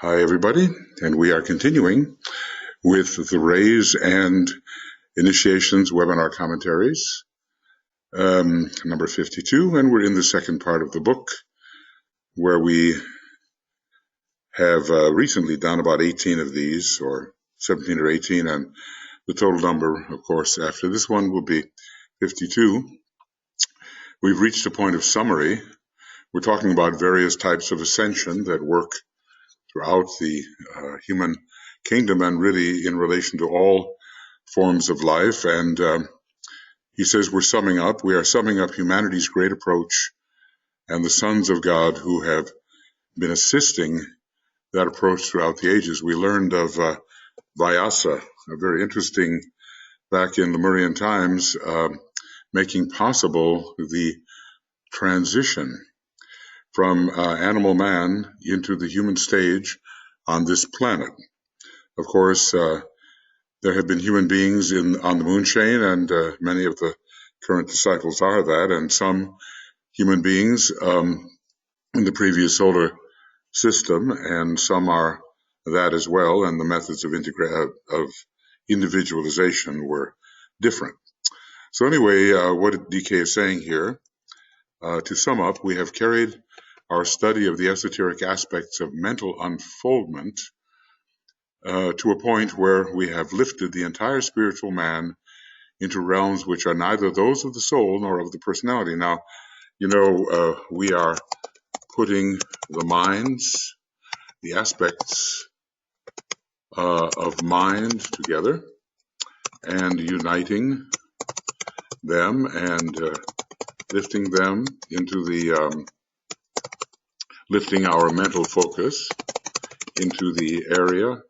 Hi, everybody, and we are continuing with the Rays and Initiations webinar commentaries, number 52, and we're in the second part of the book, where we have recently done about 18 of these, or 17 or 18, and the total number, of course, after this one will be 52. We've reached a point of summary. We're talking about various types of ascension that work throughout the human kingdom and really in relation to all forms of life. And he says we are summing up humanity's great approach and the sons of God who have been assisting that approach throughout the ages. We learned of Vyasa, a very interesting, back in Lemurian times, making possible the transition from animal man into the human stage on this planet. Of course, there have been human beings on the moon chain, and many of the current disciples are that, and some human beings in the previous solar system, and some are that as well, and the methods of individualization were different. So anyway, what DK is saying here, to sum up, we have carried our study of the esoteric aspects of mental unfoldment to a point where we have lifted the entire spiritual man into realms which are neither those of the soul nor of the personality. Now, you know, we are putting the minds, the aspects of mind together and uniting them and lifting them into the lifting our mental focus into the area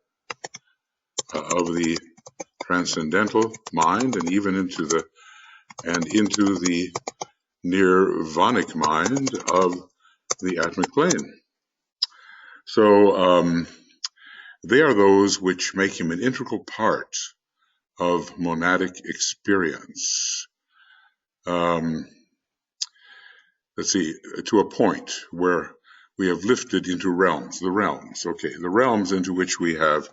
of the transcendental mind and even into the nirvanic mind of the atmic plane. So they are those which make him an integral part of monadic experience. Let's see, to a point where we have lifted into realms, the realms into which we have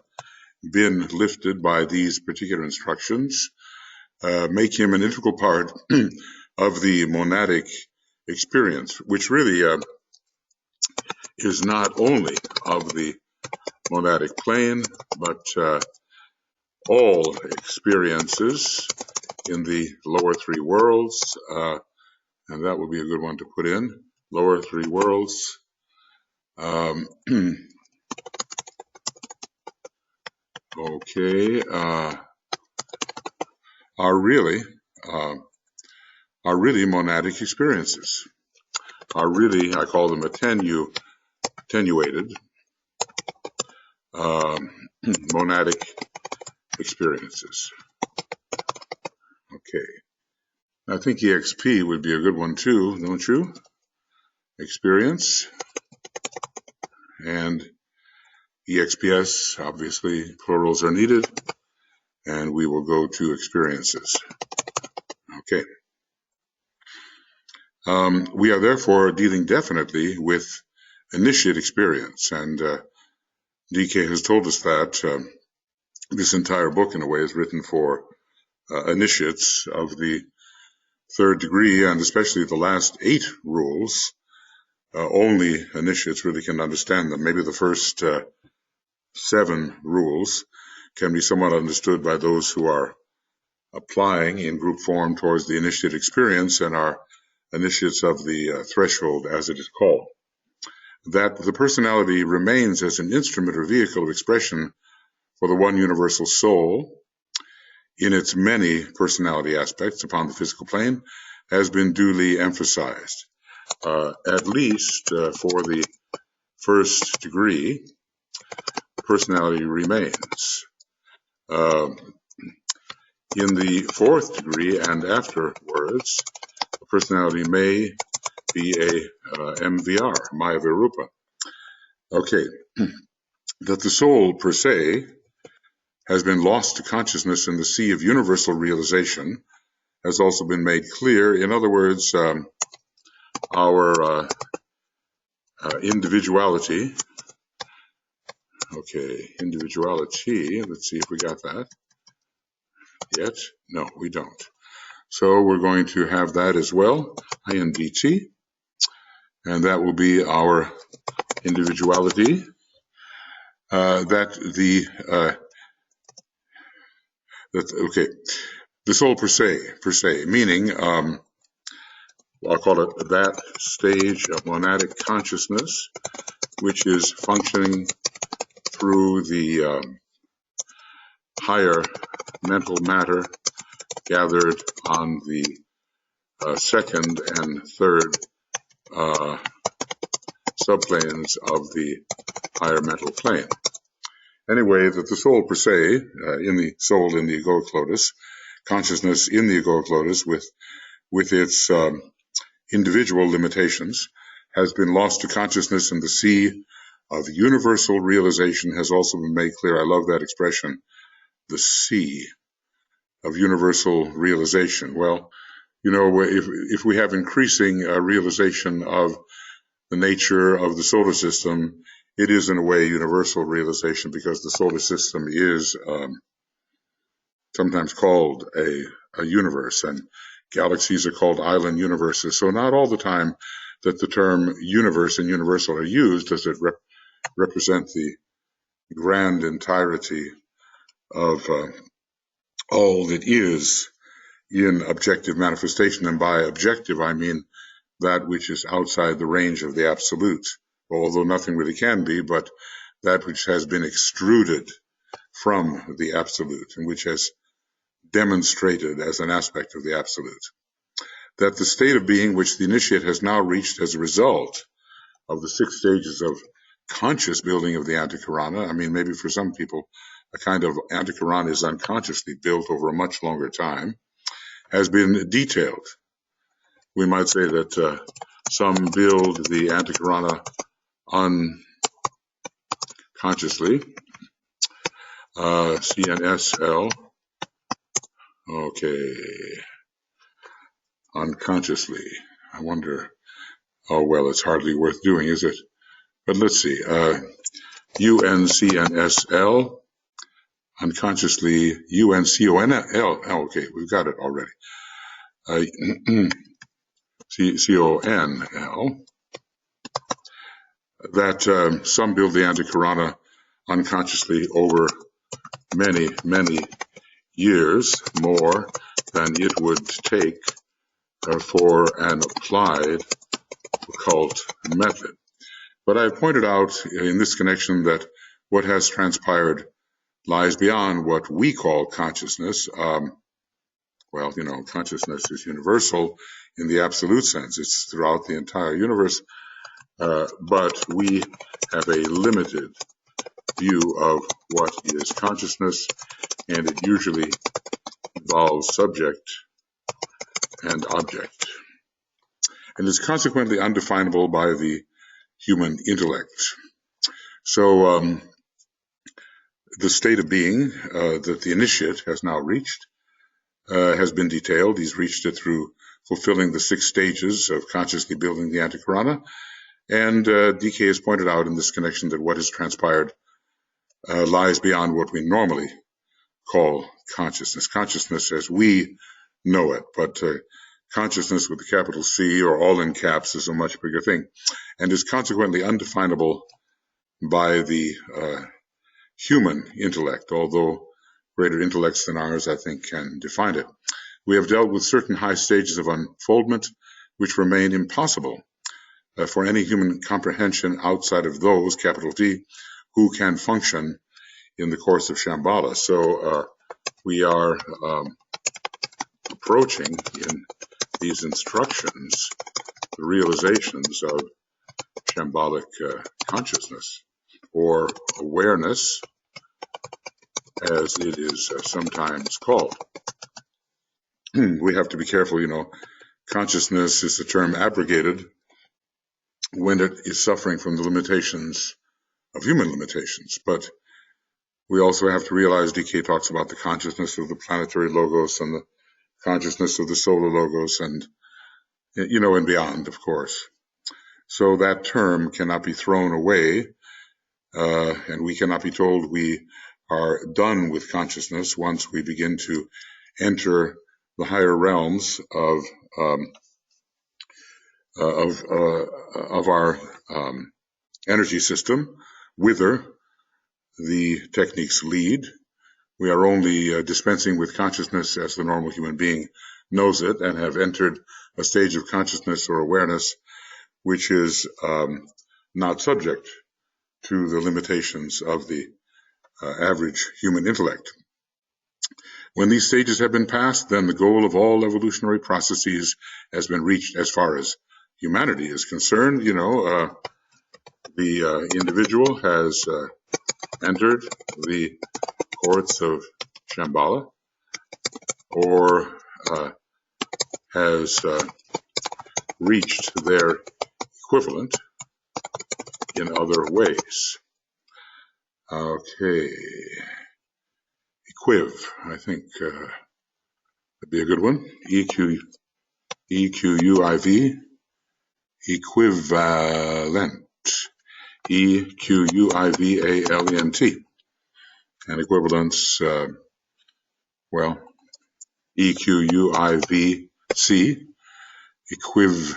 been lifted by these particular instructions, make him an integral part of the monadic experience, which really is not only of the monadic plane, but all experiences in the lower three worlds, and that would be a good one to put in, lower three worlds. Are really monadic experiences. Are really, I call them attenuated monadic experiences. Okay, I think EXP would be a good one too, don't you? Experience. And EXPS, obviously, plurals are needed, and we will go to experiences. Okay. We are therefore dealing definitely with initiate experience, and DK has told us that this entire book, in a way, is written for initiates of the third degree, and especially the last 8 rules. Only initiates really can understand them. Maybe the first 7 rules can be somewhat understood by those who are applying in group form towards the initiate experience and are initiates of the threshold, as it is called. That the personality remains as an instrument or vehicle of expression for the one universal soul in its many personality aspects upon the physical plane has been duly emphasized. At least for the first degree, personality remains. In the fourth degree and afterwards, the personality may be a MVR, Maya Virupa. Okay, that the soul per se has been lost to consciousness in the sea of universal realization has also been made clear. In other words, our individuality Okay, individuality. Let's see if we got that yet. No, we don't. So we're going to have that as well, INDT, and that will be our individuality. The soul per se, meaning I'll call it that stage of monadic consciousness, which is functioning through the higher mental matter gathered on the second and third subplanes of the higher mental plane. Anyway, that the soul per se, in the soul in the egoic lotus, consciousness in the egoic lotus with its individual limitations, has been lost to consciousness, and the sea of universal realization has also been made clear. I love that expression, the sea of universal realization. Well, you know, if we have increasing realization of the nature of the solar system, it is in a way universal realization, because the solar system is sometimes called a universe, and galaxies are called island universes. So not all the time that the term universe and universal are used does it represent the grand entirety of all that is in objective manifestation. And by objective, I mean that which is outside the range of the absolute, although nothing really can be, but that which has been extruded from the absolute and which has demonstrated as an aspect of the absolute. That the state of being which the initiate has now reached as a result of the 6 stages of conscious building of the antakarana, I mean, maybe for some people, a kind of antakarana is unconsciously built over a much longer time, has been detailed. We might say that some build the antakarana unconsciously, CNSL, okay, unconsciously. I wonder, oh, well, it's hardly worth doing, is it? But let's see, UNCNSL, unconsciously, UNCONL, okay, we've got it already. CONL, that some build the antakarana unconsciously over many, many years, more than it would take for an applied occult method. But I've pointed out in this connection that what has transpired lies beyond what we call consciousness. Well, you know, consciousness is universal in the absolute sense. It's throughout the entire universe. But we have a limited view of what is consciousness, and it usually involves subject and object, and is consequently undefinable by the human intellect. So the state of being that the initiate has now reached has been detailed. He's reached it through fulfilling the 6 stages of consciously building the antakarana. And DK has pointed out in this connection that what has transpired lies beyond what we normally call consciousness. Consciousness as we know it, but consciousness with the capital C, or all in caps, is a much bigger thing, and is consequently undefinable by the human intellect, although greater intellects than ours, I think, can define it. We have dealt with certain high stages of unfoldment which remain impossible for any human comprehension outside of those, capital D, who can function in the Courts of Shamballa. So we are approaching in these instructions the realizations of Shamballic consciousness, or awareness, as it is sometimes called. We have to be careful, you know. Consciousness is the term abrogated when it is suffering from the limitations of human limitations. But we also have to realize, DK talks about the consciousness of the planetary logos and the consciousness of the solar logos, and, you know, and beyond, of course. So that term cannot be thrown away and we cannot be told we are done with consciousness once we begin to enter the higher realms of our energy system, whither the techniques lead. We are only dispensing with consciousness as the normal human being knows it, and have entered a stage of consciousness or awareness which is not subject to the limitations of the average human intellect. When these stages have been passed, then the goal of all evolutionary processes has been reached as far as humanity is concerned. The individual has entered the Courts of Shamballa, or has reached their equivalent in other ways. Okay. Equiv, I think would be a good one. EQUIV, equivalent. EQUIVALENT. And equivalence, EQUIVC, equivalence.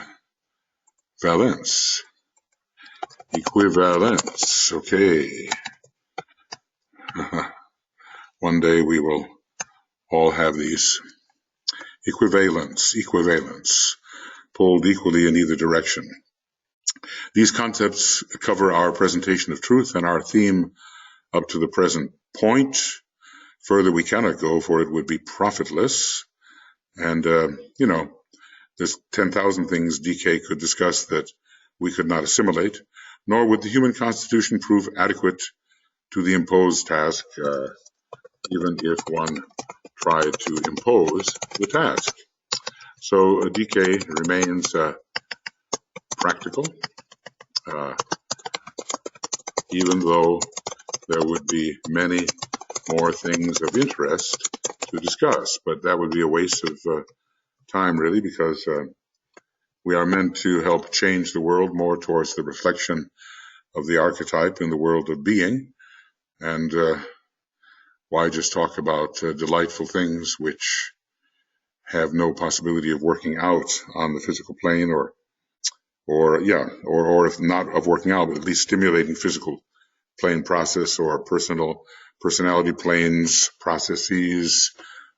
Equivalence, okay. One day we will all have these. Equivalence, pulled equally in either direction. These concepts cover our presentation of truth and our theme up to the present point. Further we cannot go, for it would be profitless. And, there's 10,000 things DK could discuss that we could not assimilate, nor would the human constitution prove adequate to the imposed task, even if one tried to impose the task. So DK remains practical, even though there would be many more things of interest to discuss, but that would be a waste of time, really, because we are meant to help change the world more towards the reflection of the archetype in the world of being. And why just talk about delightful things which have no possibility of working out on the physical plane, or if not of working out, but at least stimulating physical plane process, or personality planes processes,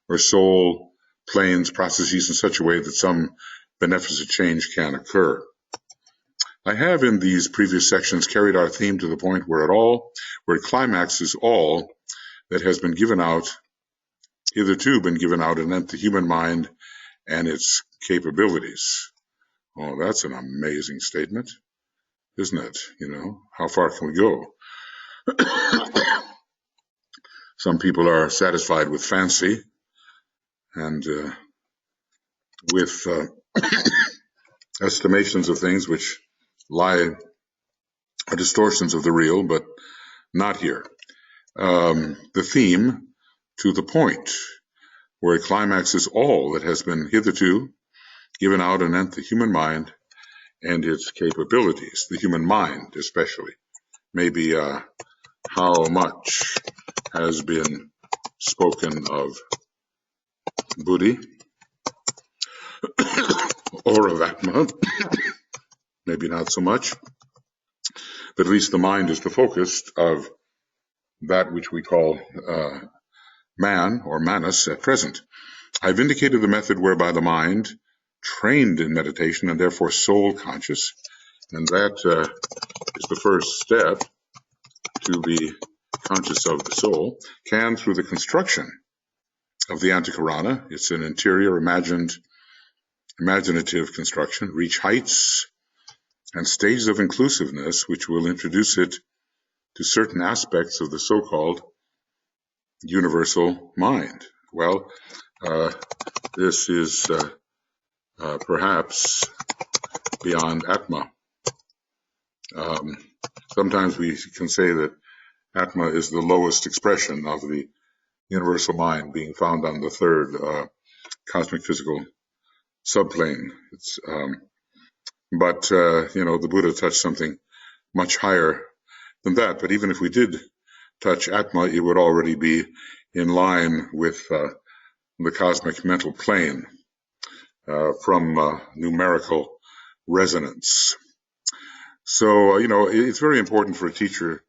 or soul planes processes in such a way that some beneficent change can occur. I have in these previous sections carried our theme to the point where it climaxes all that has been given out, hitherto been given out, anent the human mind and its capabilities. Oh, that's an amazing statement, isn't it? How far can we go? Some people are satisfied with fancy and with estimations of things which are distortions of the real, but not here. The theme to the point where it climaxes all that has been hitherto given out anent the human mind and its capabilities, the human mind especially. Maybe how much has been spoken of buddhi or of atma, maybe not so much, but at least the mind is the focus of that which we call man or manas at present. I've indicated the method whereby the mind, trained in meditation and therefore soul conscious, and that is the first step to be conscious of the soul, can, through the construction of the antakarana, it's an interior imaginative construction, reach heights and stages of inclusiveness which will introduce it to certain aspects of the so-called universal mind. Well, this is perhaps beyond atma. Sometimes we can say that atma is the lowest expression of the universal mind, being found on the third cosmic physical subplane. But the Buddha touched something much higher than that. But even if we did touch Atma, it would already be in line with the cosmic mental plane from numerical resonance. So, it's very important for a teacher,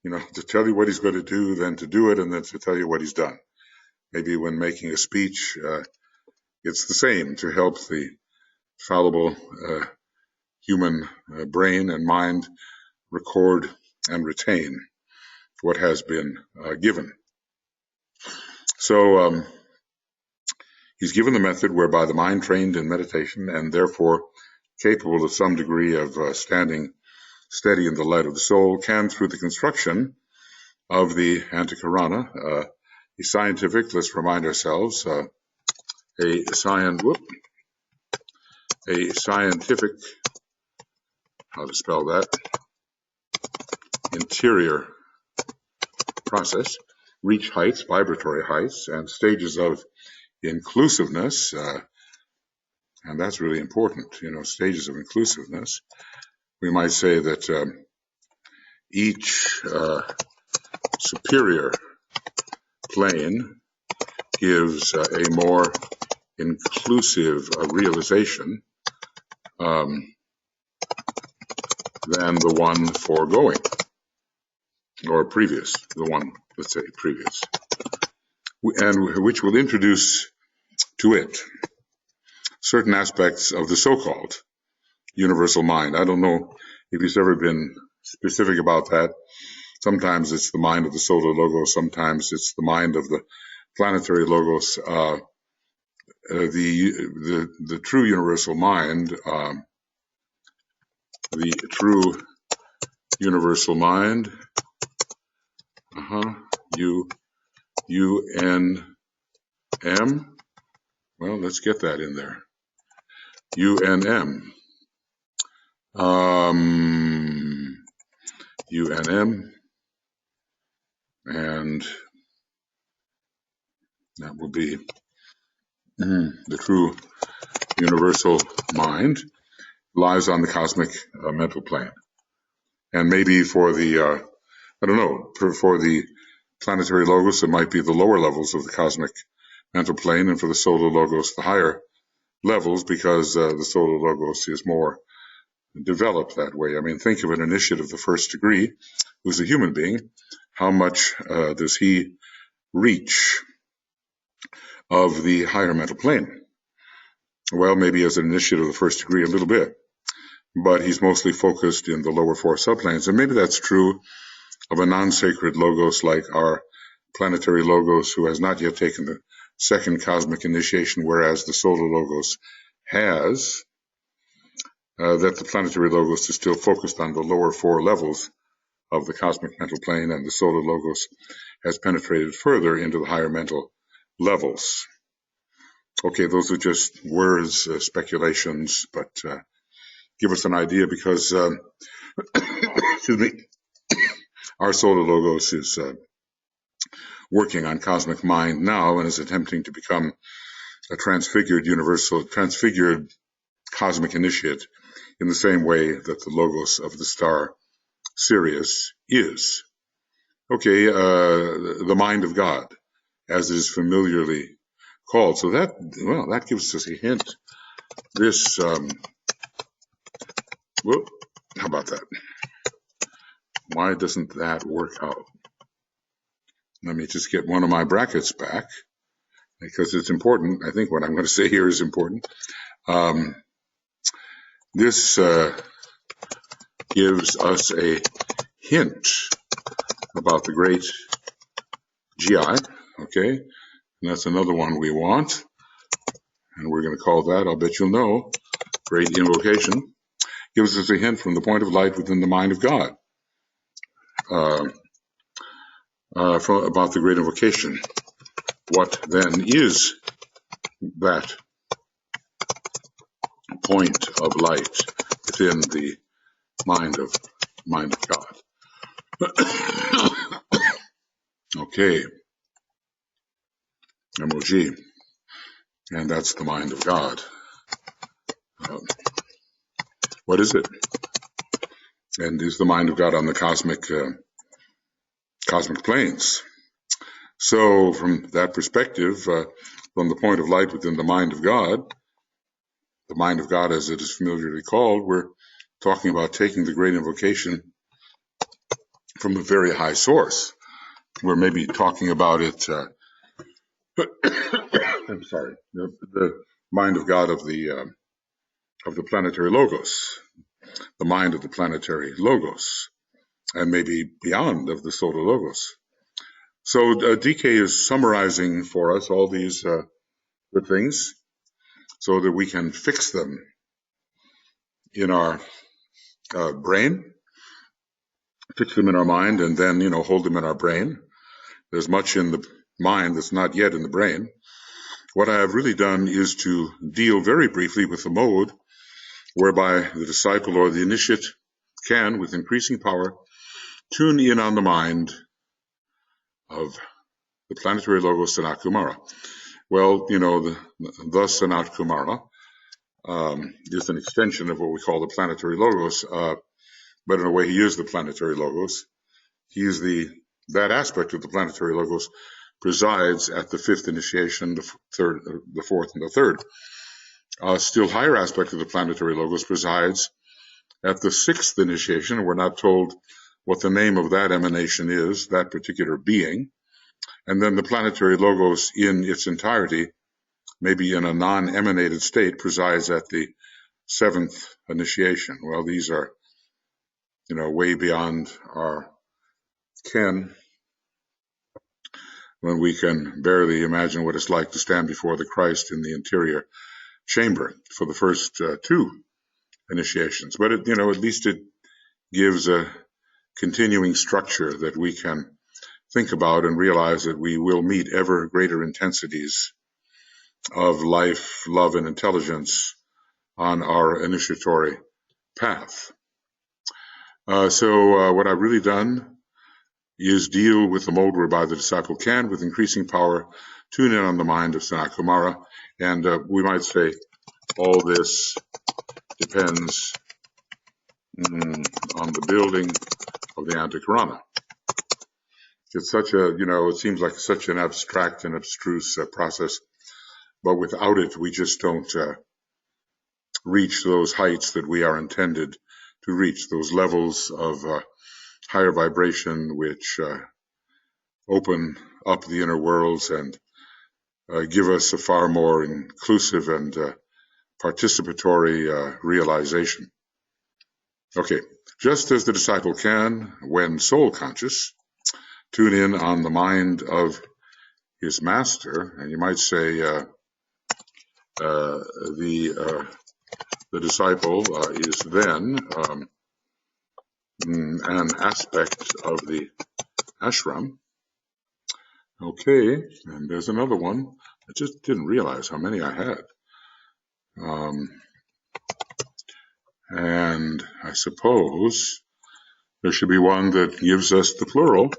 to tell you what he's going to do, then to do it, and then to tell you what he's done. Maybe when making a speech, it's the same, to help the fallible human brain and mind record and retain what has been given. So he's given the method whereby the mind trained in meditation and therefore capable of some degree of standing steady in the light of the soul can, through the construction of the antakarana, a scientific, let's remind ourselves, a scientific, how to spell that, interior process, reach heights, vibratory heights, and stages of inclusiveness, and that's really important, stages of inclusiveness. We might say that each superior plane gives a more inclusive realization than the one foregoing, or previous, the one, let's say, previous, and which will introduce to it certain aspects of the so-called universal mind. I don't know if he's ever been specific about that. Sometimes it's the mind of the solar logos, sometimes it's the mind of the planetary logos. The true universal mind, UNM. Well, let's get that in there. UNM. UNM. And that will be the true universal mind lies on the cosmic mental plane. And maybe for the, for the planetary logos, it might be the lower levels of the cosmic mental plane, and for the solar logos, the higher levels, because the solar logos is more developed that way. I mean, think of an initiate of the first degree who's a human being. How much does he reach of the higher mental plane? Well, maybe as an initiate of the first degree, a little bit, but he's mostly focused in the lower four subplanes. And maybe that's true of a non-sacred logos like our planetary logos, who has not yet taken the second cosmic initiation, whereas the solar logos has, that the planetary logos is still focused on the lower four levels of the cosmic mental plane, and the solar logos has penetrated further into the higher mental levels. Okay, those are just words, speculations, but give us an idea, because excuse me, our solar logos is working on cosmic mind now and is attempting to become a transfigured cosmic initiate in the same way that the logos of the star Sirius is. Okay, the mind of God, as it is familiarly called. So that gives us a hint. This, how about that? Why doesn't that work out? Let me just get one of my brackets back, because it's important. I think what I'm going to say here is important. This gives us a hint about the great GI, okay? And that's another one we want. And we're going to call that, I'll bet you'll know, Great Invocation. Gives us a hint from the point of light within the mind of God about the Great Invocation. What then is that point of light within the mind of God? Okay, MOG, and that's the mind of God. What is it? and is the mind of God on the cosmic planes. So from that perspective, from the point of light within the mind of God as it is familiarly called, we're talking about taking the Great Invocation from a very high source. We're maybe talking about it, I'm sorry, the mind of God of the planetary logos, the mind of the planetary logos, and maybe beyond of the solar logos. So DK is summarizing for us all these good things so that we can fix them in our brain, fix them in our mind, and then, hold them in our brain. There's much in the mind that's not yet in the brain. What I have really done is to deal very briefly with the mode whereby the disciple or the initiate can, with increasing power, tune in on the mind of the planetary logos Sanat Kumara. Well, the Sanat Kumara is an extension of what we call the planetary logos, but in a way he is the planetary logos. He is that aspect of the planetary logos presides at the fifth initiation, the fourth, and the third. A still higher aspect of the planetary logos presides at the sixth initiation. We're not told what the name of that emanation is, that particular being. And then the planetary logos in its entirety, maybe in a non-emanated state, presides at the seventh initiation. Well, these are, way beyond our ken, when we can barely imagine what it's like to stand before the Christ in the interior chamber for the first two initiations. But at least it gives a continuing structure that we can think about and realize that we will meet ever greater intensities of life, love, and intelligence on our initiatory path. So what I've really done is deal with the mode whereby the disciple can, with increasing power, tune in on the mind of Sanat Kumara. And we might say all this depends on the building of the antakarana. It's such a, it seems like such an abstract and abstruse process, but without it, we just don't reach those heights that we are intended to reach, those levels of higher vibration which open up the inner worlds and give us a far more inclusive and participatory realization. Okay, just as the disciple can, when soul conscious, tune in on the mind of his master, and you might say the disciple is then an aspect of the ashram. Okay, and there's another one. I just didn't realize how many I had. And I suppose there should be one that gives us the plural.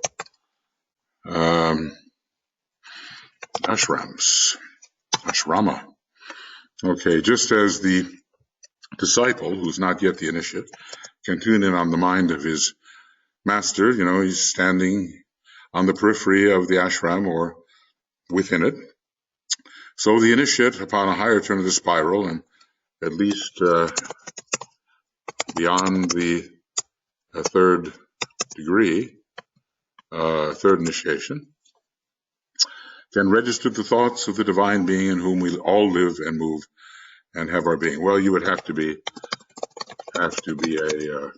Ashrams, ashrama. Okay, just as the disciple, who's not yet the initiate, can tune in on the mind of his master, he's standing on the periphery of the ashram or within it. So the initiate, upon a higher turn of the spiral, and at least beyond the third degree, third initiation, can register the thoughts of the divine being in whom we all live and move and have our being. Well, you would have to be a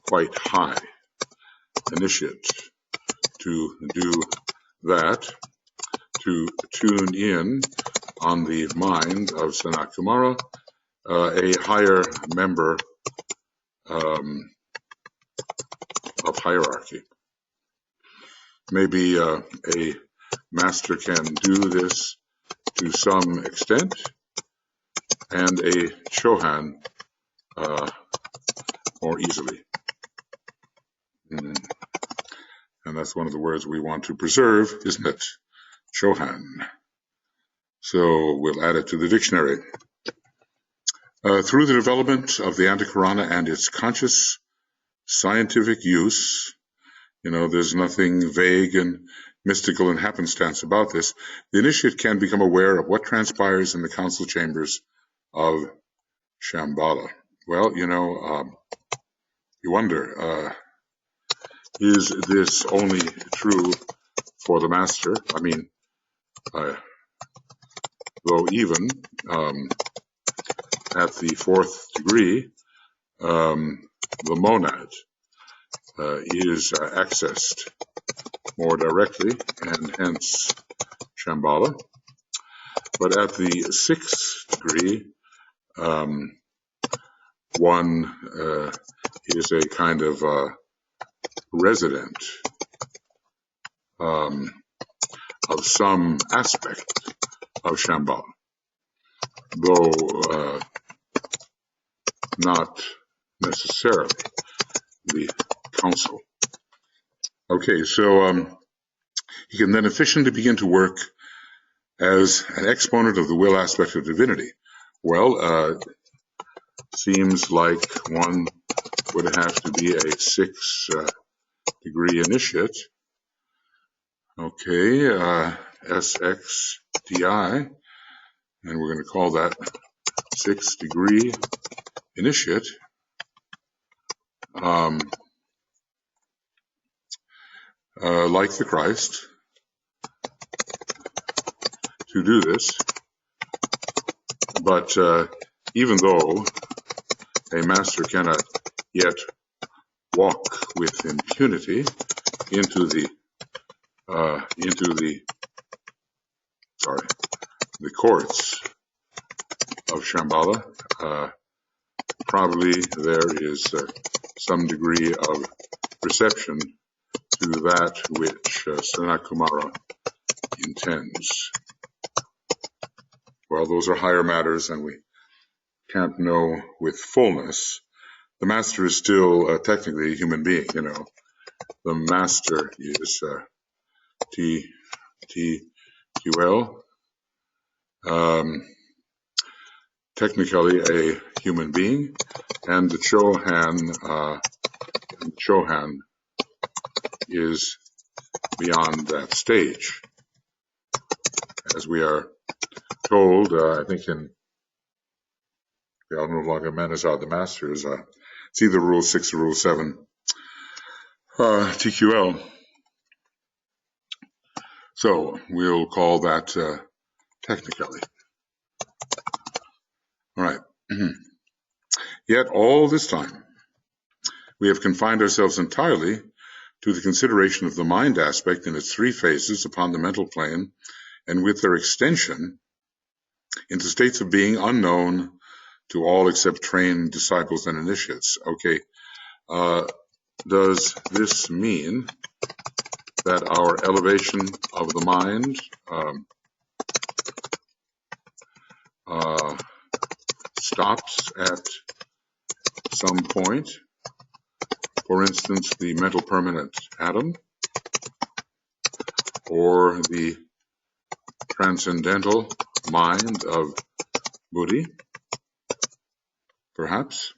quite high initiate to do that, to tune in on the mind of Sanat Kumara, a higher member of hierarchy. Maybe a master can do this to some extent, and a Chohan more easily. And that's one of the words we want to preserve, isn't it? Chohan. So we'll add it to the dictionary. Through the development of the antakarana and its conscious scientific use. There's nothing vague and mystical and happenstance about this. The initiate can become aware of what transpires in the council chambers of Shamballa. Well, you wonder, is this only true for the master? I mean, though even at the fourth degree, the monad is accessed more directly, and hence Shamballa. But at the sixth degree, one is a kind of resident of some aspect of Shamballa, though not necessarily the council. Okay, so he can then efficiently begin to work as an exponent of the will aspect of divinity. Well, seems like one would have to be a six-degree initiate. Okay, SXDI, and we're going to call that sixth-degree initiate. Like the Christ, to do this, but even though a master cannot yet walk with impunity into the courts of Shamballa, probably there is some degree of reception to that which Sanat Kumara intends. Well, those are higher matters, and we can't know with fullness. The master is still technically a human being, The master is TQL, technically a human being, and the Chohan is beyond that stage. As we are told, I think in the Atma Manazad, the Masters, it's either Rule 6 or Rule 7, TQL. So we'll call that technically. All right. Yet all this time, we have confined ourselves entirely to the consideration of the mind aspect in its three phases upon the mental plane, and with their extension into states of being unknown to all except trained disciples and initiates. Okay, does this mean that our elevation of the mind stops at some point? For instance, the mental permanent atom, or the transcendental mind of Buddhi, perhaps.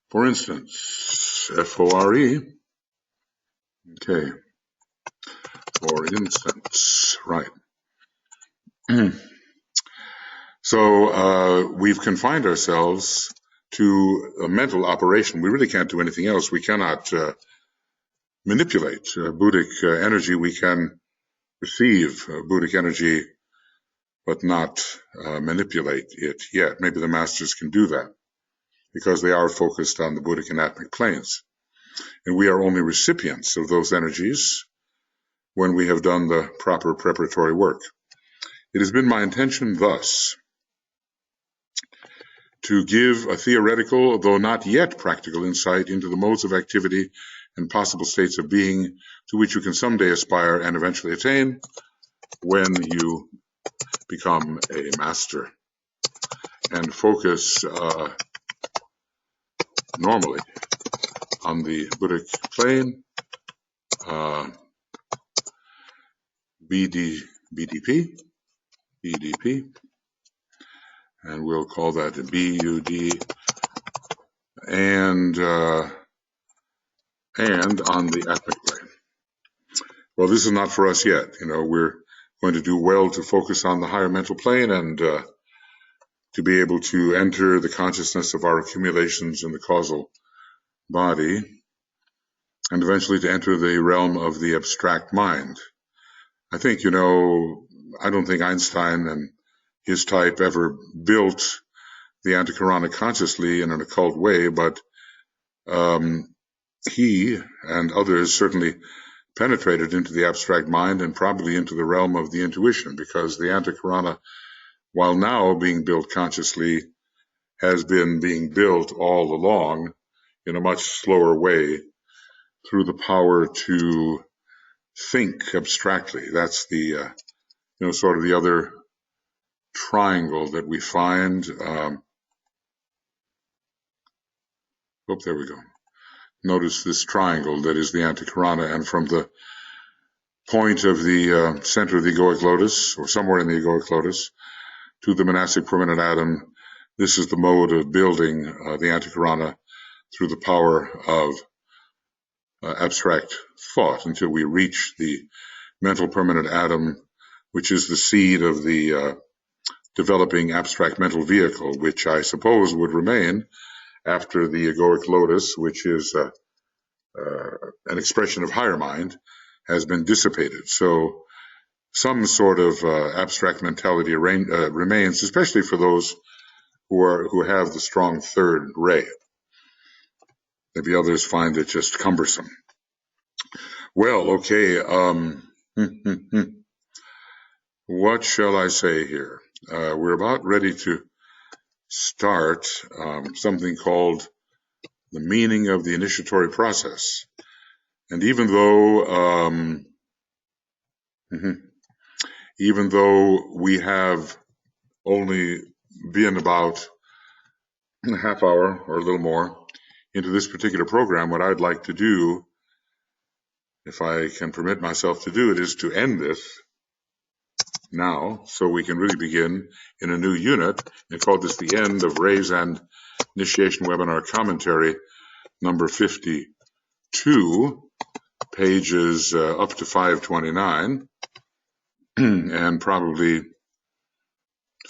For instance, FORE, okay, for instance, right. So we've confined ourselves to a mental operation. We really can't do anything else. We cannot manipulate Buddhic energy. We can receive Buddhic energy, but not manipulate it yet. Maybe the masters can do that, because they are focused on the Buddhic and atmic planes. And we are only recipients of those energies when we have done the proper preparatory work. It has been my intention thus to give a theoretical, though not yet practical, insight into the modes of activity and possible states of being to which you can someday aspire and eventually attain when you become a master, and focus normally on the Buddhic plane, BDP, and we'll call that BUD, and and on the atmic plane. Well, this is not for us yet. We're going to do well to focus on the higher mental plane and to be able to enter the consciousness of our accumulations in the causal body, and eventually to enter the realm of the abstract mind. I think, I don't think Einstein and his type ever built the antakarana consciously in an occult way, but he and others certainly penetrated into the abstract mind and probably into the realm of the intuition, because the antakarana, while now being built consciously, has been being built all along in a much slower way through the power to think abstractly. That's the, sort of the other triangle that we find. There we go. Notice this triangle that is the antakarana, and from the point of the center of the egoic lotus, or somewhere in the egoic lotus, to the monastic permanent atom, this is the mode of building the antakarana through the power of abstract thought until we reach the mental permanent atom, which is the seed of the developing abstract mental vehicle, which I suppose would remain after the egoic lotus, which is an expression of higher mind, has been dissipated. So some sort of abstract mentality remains, especially for those who have the strong third ray. Maybe others find it just cumbersome. Well, okay. What shall I say here? We're about ready to start something called the meaning of the initiatory process. And even though we have only been about a half hour or a little more into this particular program, what I'd like to do, if I can permit myself to do it, is to end this now, so we can really begin in a new unit. I call this the end of Rays and Initiation Webinar Commentary number 52, pages up to 529, and probably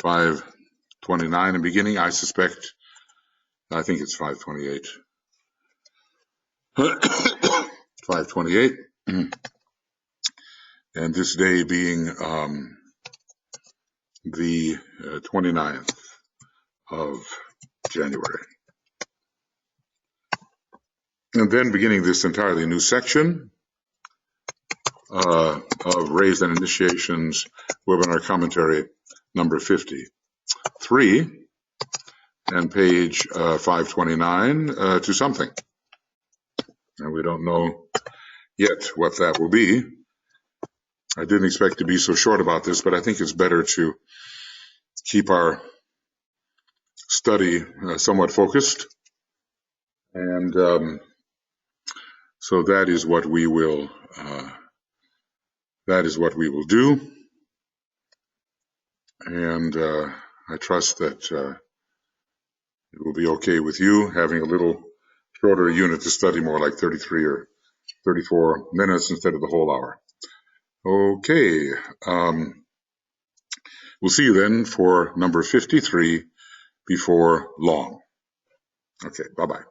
529 in beginning. I think it's 528. 528, and this day being the 29th of January. And then beginning this entirely new section of Raised and Initiations Webinar Commentary number 53, and page 529 to something. And we don't know yet what that will be. I didn't expect to be so short about this, but I think it's better to keep our study somewhat focused. And so that is what we will do. And I trust that it will be okay with you having a little shorter unit to study, more like 33 or 34 minutes instead of the whole hour. Okay. We'll see you then for number 53 before long. Okay, bye-bye.